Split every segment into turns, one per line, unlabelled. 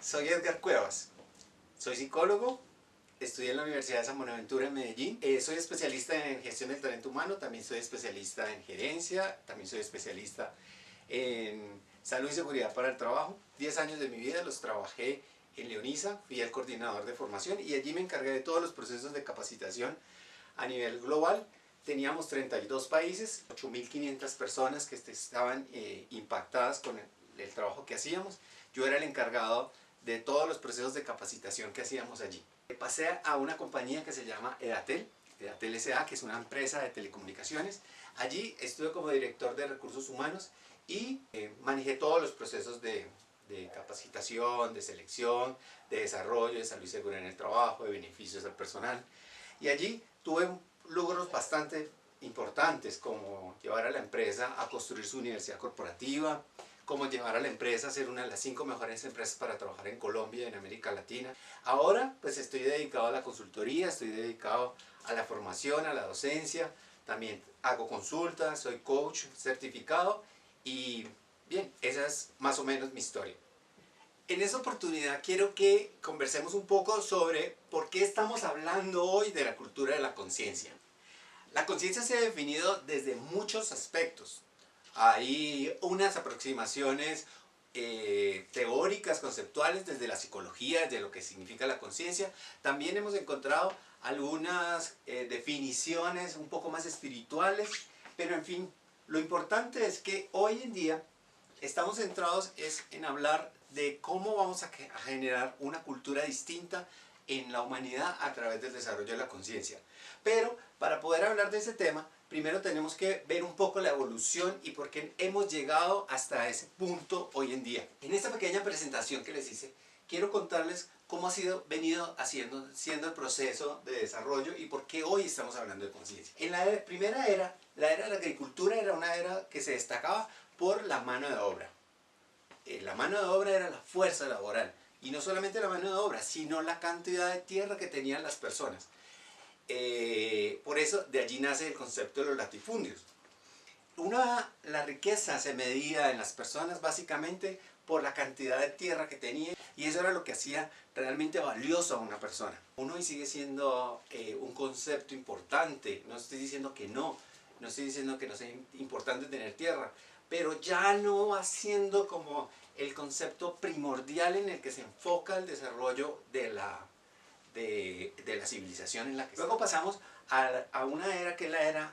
Soy Edgar Cuevas, soy psicólogo, estudié en la Universidad de San Buenaventura en Medellín. Soy especialista en gestión del talento humano, también soy especialista en gerencia, también soy especialista en salud y seguridad para el trabajo. 10 años de mi vida los trabajé en Leonisa, fui el coordinador de formación y allí me encargué de todos los procesos de capacitación a nivel global. Teníamos 32 países, 8.500 personas que estaban impactadas con el trabajo que hacíamos. Yo era el encargado de todos los procesos de capacitación que hacíamos allí. Pasé a una compañía que se llama Edatel S.A., que es una empresa de telecomunicaciones. Allí estuve como director de recursos humanos y manejé todos los procesos de capacitación, de selección, de desarrollo, de salud y seguridad en el trabajo, de beneficios al personal. Y allí tuve logros bastante importantes, como llevar a la empresa a construir su universidad corporativa, como llevar a la empresa a ser una de las 5 mejores empresas para trabajar en Colombia y en América Latina. Ahora pues estoy dedicado a la consultoría, estoy dedicado a la formación, a la docencia, también hago consultas, soy coach certificado y bien, esa es más o menos mi historia. En esta oportunidad quiero que conversemos un poco sobre por qué estamos hablando hoy de la cultura de la conciencia. La conciencia se ha definido desde muchos aspectos. Hay unas aproximaciones teóricas, conceptuales, desde la psicología, de lo que significa la conciencia. También hemos encontrado algunas definiciones un poco más espirituales, pero en fin, lo importante es que hoy en día estamos centrados en hablar de cómo vamos a generar una cultura distinta en la humanidad a través del desarrollo de la conciencia. Pero para poder hablar de ese tema, primero tenemos que ver un poco la evolución y por qué hemos llegado hasta ese punto hoy en día. En esta pequeña presentación que les hice, quiero contarles cómo ha venido siendo el proceso de desarrollo y por qué hoy estamos hablando de conciencia. En la primera era, la era de la agricultura, era una era que se destacaba por la mano de obra. La mano de obra era la fuerza laboral. Y no solamente la mano de obra, sino la cantidad de tierra que tenían las personas. Por eso de allí nace el concepto de los latifundios. La riqueza se medía en las personas básicamente por la cantidad de tierra que tenían, y eso era lo que hacía realmente valioso a una persona. Uno hoy sigue siendo un concepto importante, no estoy diciendo que no estoy diciendo que no sea importante tener tierra, pero ya no va siendo como el concepto primordial en el que se enfoca el desarrollo de la civilización en la que luego pasamos a una era que es la era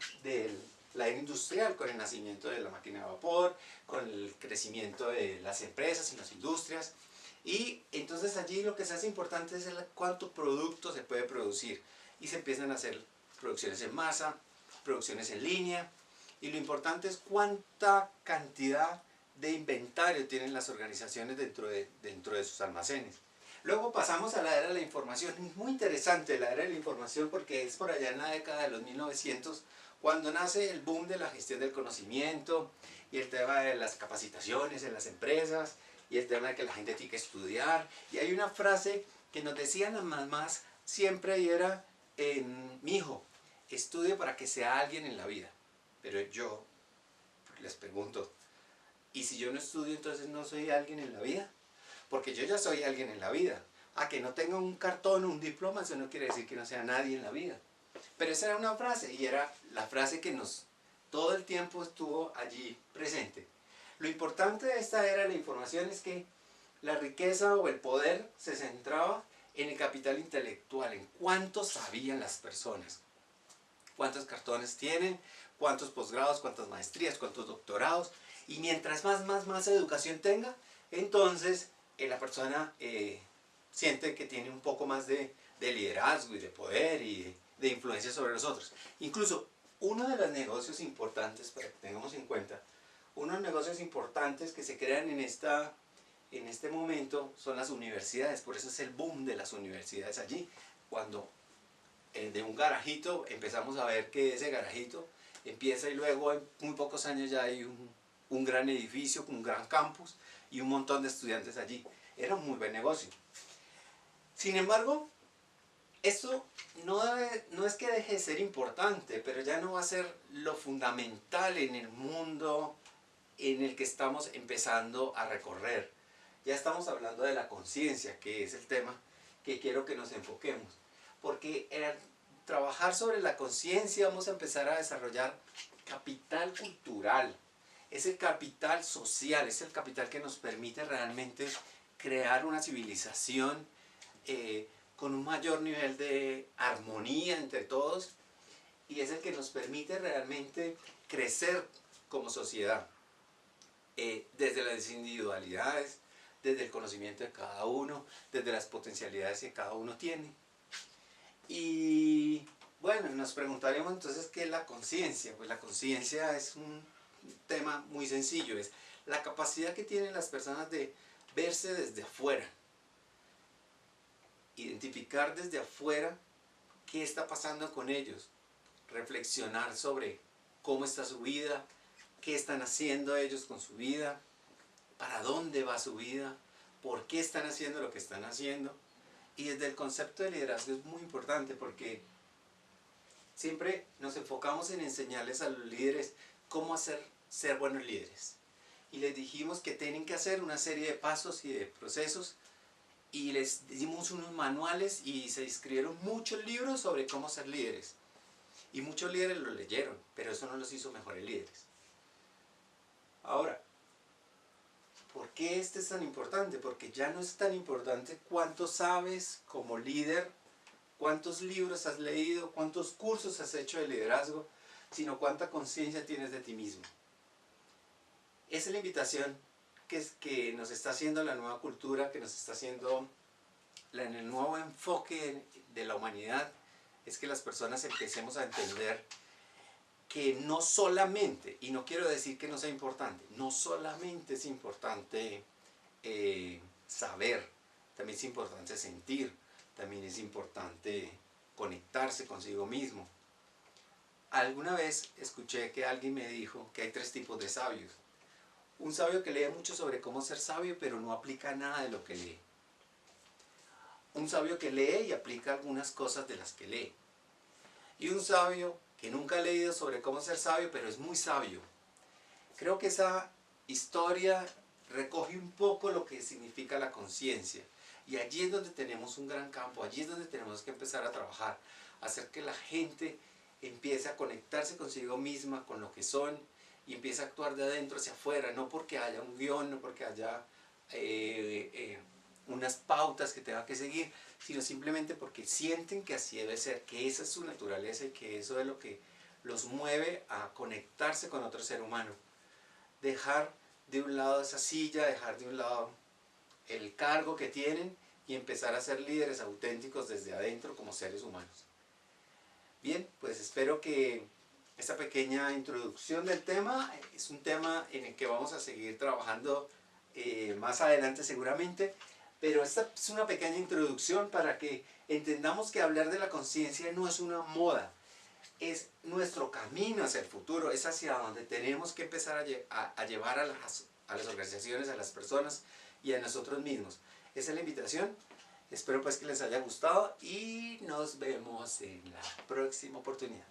la era industrial, con el nacimiento de la máquina de vapor, con el crecimiento de las empresas y las industrias, y entonces allí lo que se hace importante es cuánto producto se puede producir, y se empiezan a hacer producciones en masa, producciones en línea, y lo importante es cuánta cantidad de inventario tienen las organizaciones dentro de sus almacenes. Luego pasamos a la era de la información. Es muy interesante la era de la información porque es por allá en la década de los 1900 cuando nace el boom de la gestión del conocimiento y el tema de las capacitaciones en las empresas y el tema de que la gente tiene que estudiar. Y hay una frase que nos decían las mamás siempre y era: mi hijo, estudie para que sea alguien en la vida. Pero yo les pregunto, ¿y si yo no estudio entonces no soy alguien en la vida? Porque yo ya soy alguien en la vida. A que no tenga un cartón o un diploma, eso no quiere decir que no sea nadie en la vida. Pero esa era una frase, y era la frase que todo el tiempo estuvo allí presente. Lo importante de esta era de la información es que la riqueza o el poder se centraba en el capital intelectual, en cuánto sabían las personas. Cuántos cartones tienen, cuántos posgrados, cuántas maestrías, cuántos doctorados. Y mientras más educación tenga, entonces la persona siente que tiene un poco más de liderazgo y de poder y de influencia sobre los otros. Incluso uno de los negocios importantes, para que tengamos en cuenta, unos negocios importantes que se crean en este momento son las universidades. Por eso es el boom de las universidades allí. Cuando de un garajito empezamos a ver que ese garajito empieza y luego en muy pocos años ya hay un gran edificio, un gran campus y un montón de estudiantes allí. Era un muy buen negocio. Sin embargo, esto no es que deje de ser importante, pero ya no va a ser lo fundamental en el mundo en el que estamos empezando a recorrer. ya estamos hablando de la conciencia, que es el tema que quiero que nos enfoquemos. Porque al trabajar sobre la conciencia vamos a empezar a desarrollar capital cultural. Es el capital social, es el capital que nos permite realmente crear una civilización con un mayor nivel de armonía entre todos, y es el que nos permite realmente crecer como sociedad, desde las individualidades, desde el conocimiento de cada uno, desde las potencialidades que cada uno tiene. Y bueno, nos preguntaremos entonces qué es la conciencia. Pues la conciencia es un tema muy sencillo, es la capacidad que tienen las personas de verse desde afuera, identificar desde afuera qué está pasando con ellos, reflexionar sobre cómo está su vida, qué están haciendo ellos con su vida, para dónde va su vida, por qué están haciendo lo que están haciendo. Y desde el concepto de liderazgo es muy importante, porque siempre nos enfocamos en enseñarles a los líderes cómo ser buenos líderes. Y les dijimos que tienen que hacer una serie de pasos y de procesos, y les dimos unos manuales y se escribieron muchos libros sobre cómo ser líderes. Y muchos líderes lo leyeron, pero eso no los hizo mejores líderes. Ahora, ¿por qué este es tan importante? Porque ya no es tan importante cuánto sabes como líder, cuántos libros has leído, cuántos cursos has hecho de liderazgo, sino cuánta conciencia tienes de ti mismo. Esa es la invitación que nos está haciendo la nueva cultura, que nos está haciendo en el nuevo enfoque de la humanidad, es que las personas empecemos a entender que no solamente, y no quiero decir que no sea importante, no solamente es importante saber, también es importante sentir, también es importante conectarse consigo mismo. Alguna vez escuché que alguien me dijo que hay 3 tipos de sabios. Un sabio que lee mucho sobre cómo ser sabio, pero no aplica nada de lo que lee. Un sabio que lee y aplica algunas cosas de las que lee. Y un sabio que nunca ha leído sobre cómo ser sabio, pero es muy sabio. Creo que esa historia recoge un poco lo que significa la conciencia. Y allí es donde tenemos un gran campo, allí es donde tenemos que empezar a trabajar, hacer que la gente empiece a conectarse consigo misma, con lo que son, y empiece a actuar de adentro hacia afuera, no porque haya un guión, no porque haya unas pautas que tenga que seguir, sino simplemente porque sienten que así debe ser, que esa es su naturaleza y que eso es lo que los mueve a conectarse con otro ser humano. Dejar de un lado esa silla, dejar de un lado el cargo que tienen y empezar a ser líderes auténticos desde adentro como seres humanos. Bien, pues espero que esta pequeña introducción del tema es un tema en el que vamos a seguir trabajando más adelante seguramente, pero esta es una pequeña introducción para que entendamos que hablar de la conciencia no es una moda, es nuestro camino hacia el futuro, es hacia donde tenemos que empezar a llevar a las organizaciones, a las personas y a nosotros mismos. Esa es la invitación. Espero pues que les haya gustado y nos vemos en la próxima oportunidad.